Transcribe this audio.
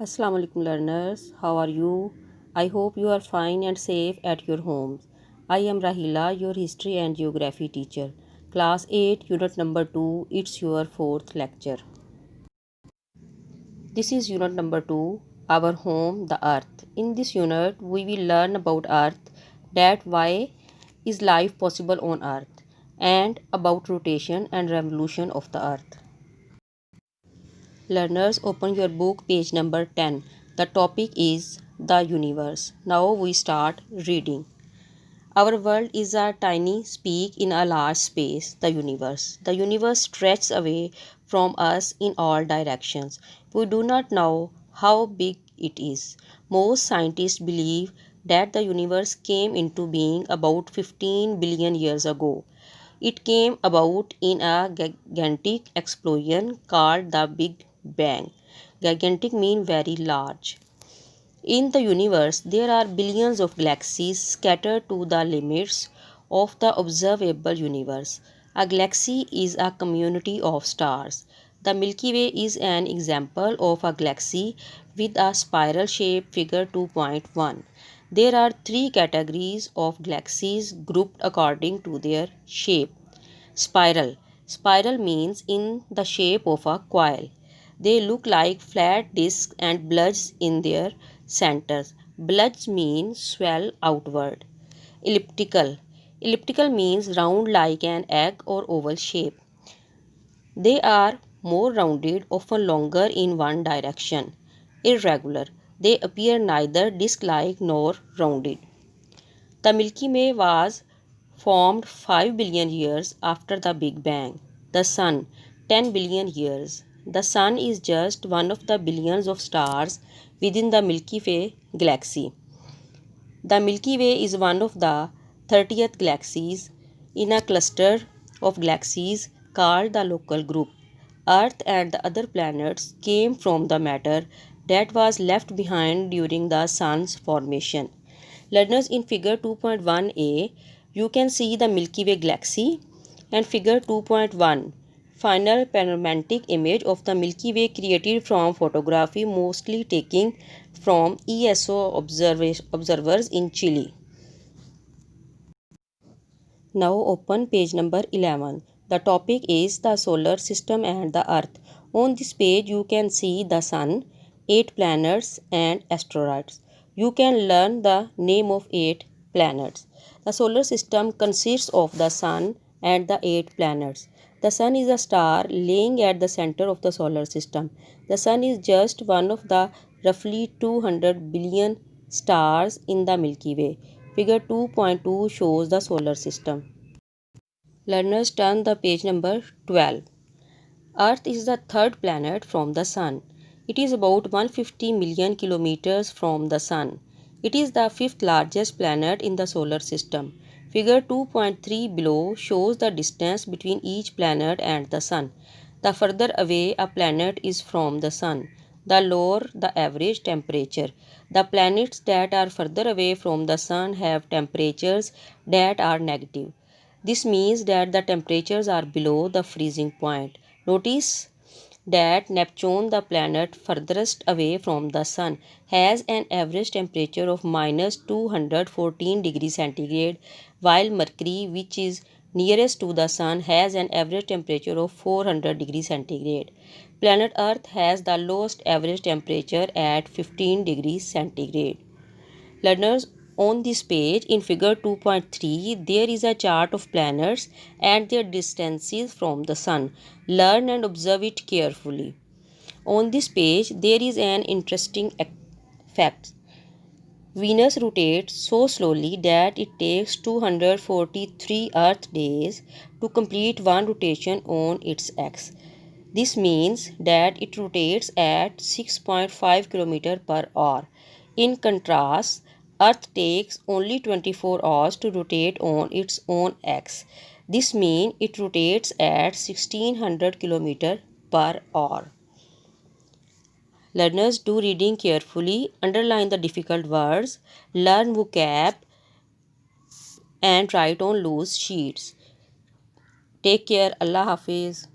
Assalamu alaikum learners, how are you? I hope you are fine and safe at your homes. I am Rahila, your history and geography teacher. Class 8, unit number 2, it's your fourth lecture. This is unit number 2, our home, the earth. In this unit, we will learn about earth, that why is life possible on earth, and about rotation and revolution of the earth. Learners, open your book, page number 10. The topic is the universe. Now we start reading. Our world is a tiny speck in a large space, the universe. The universe stretches away from us in all directions. We do not know how big it is. Most scientists believe that the universe came into being about 15 billion years ago. It came about in a gigantic explosion called the Big Bang. Gigantic means very large. In the universe, there are billions of galaxies scattered to the limits of the observable universe. A galaxy is a community of stars. The Milky Way is an example of a galaxy with a spiral shape, figure 2.1. There are three categories of galaxies grouped according to their shape. Spiral. Spiral means in the shape of a coil. They look like flat discs and bulges in their centers. Bulges mean swell outward. Elliptical. Elliptical means round like an egg or oval shape. They are more rounded, often longer in one direction. Irregular. They appear neither disc-like nor rounded. The Milky Way was formed 5 billion years after the Big Bang. The Sun, 10 billion years. The Sun is just one of the billions of stars within the Milky Way galaxy. The Milky Way is one of the 30th galaxies in a cluster of galaxies called the Local Group. Earth and the other planets came from the matter that was left behind during the Sun's formation. Learners, in figure 2.1a, you can see the Milky Way galaxy, and figure 2.1, final panoramic image of the Milky Way created from photography mostly taken from ESO observers in Chile. Now open page number 11. The topic is the solar system and the earth. On this page you can see the sun, 8 planets and asteroids. You can learn the name of 8 planets. The solar system consists of the sun and the 8 planets. The sun is a star lying at the center of the solar system. The sun is just one of the roughly 200 billion stars in the Milky Way. Figure 2.2 shows the solar system. Learners, turn the page number 12. Earth is the third planet from the Sun. It is about 150 million kilometers from the Sun. It is the fifth largest planet in the solar system. Figure 2.3 below shows the distance between each planet and the Sun. The further away a planet is from the Sun, the lower the average temperature. The planets that are further away from the Sun have temperatures that are negative. This means that the temperatures are below the freezing point. Notice that Neptune, the planet furthest away from the Sun, has an average temperature of minus 214 degrees centigrade, while Mercury, which is nearest to the Sun, has an average temperature of 400 degrees centigrade. Planet Earth has the lowest average temperature at 15 degrees centigrade. Learners, on this page in figure 2.3 there is a chart of planets and their distances from the sun. Learn and observe it carefully. On this page there is an interesting fact. Venus rotates so slowly that it takes 243 Earth days to complete one rotation on its axis. This means that it rotates at 6.5 km per hour. In contrast, Earth takes only 24 hours to rotate on its own axis. This means it rotates at 1600 km per hour. Learners, do reading carefully, underline the difficult words, learn vocab and write on loose sheets. Take care. Allah Hafiz.